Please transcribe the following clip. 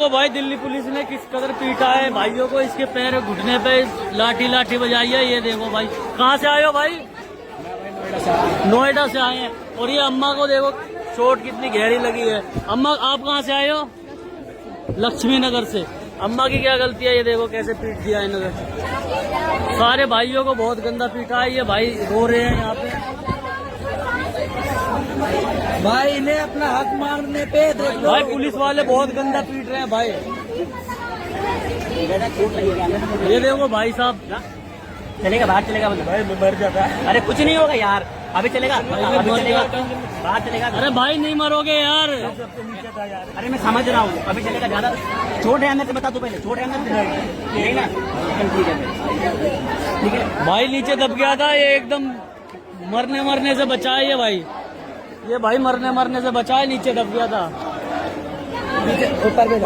तो भाई दिल्ली पुलिस ने किस कदर पीटा है भाइयों को, इसके पैर घुटने पे लाठी बजाई है। ये देखो भाई, कहाँ से आए हो भाई? नोएडा से आए हैं। और ये अम्मा को देखो चोट कितनी गहरी लगी है। अम्मा आप कहाँ से आए हो? लक्ष्मी नगर से। अम्मा की क्या गलती है? ये देखो कैसे पीट दिया इन्होंने। सारे भाइयों को बहुत गंदा पीटा है। ये भाई रो रहे हैं यहाँ पे। भाई इन्हें अपना हक मांगने पे देख लो। भाई पुलिस वाले बहुत गंदा पीट रहे हैं भाई। ये देखो भाई साहब, चलेगा बाहर चलेगा भाई मर जाता है। अरे कुछ नहीं होगा यार, अभी चलेगा अभी चलेगा बाहर चलेगा। अरे भाई नहीं मरोगे यार। अरे मैं समझ रहा हूँ, अभी चलेगा। ज्यादा छोड़ रहे अंदर से, बता तू पहले छोड़ रहे अंदर से नहीं ना? ठीक है भाई नीचे दब गया था ये, एकदम मरने से बचा है ये भाई। ये भाई मरने से बचा है, नीचे दब गया था। ऊपर में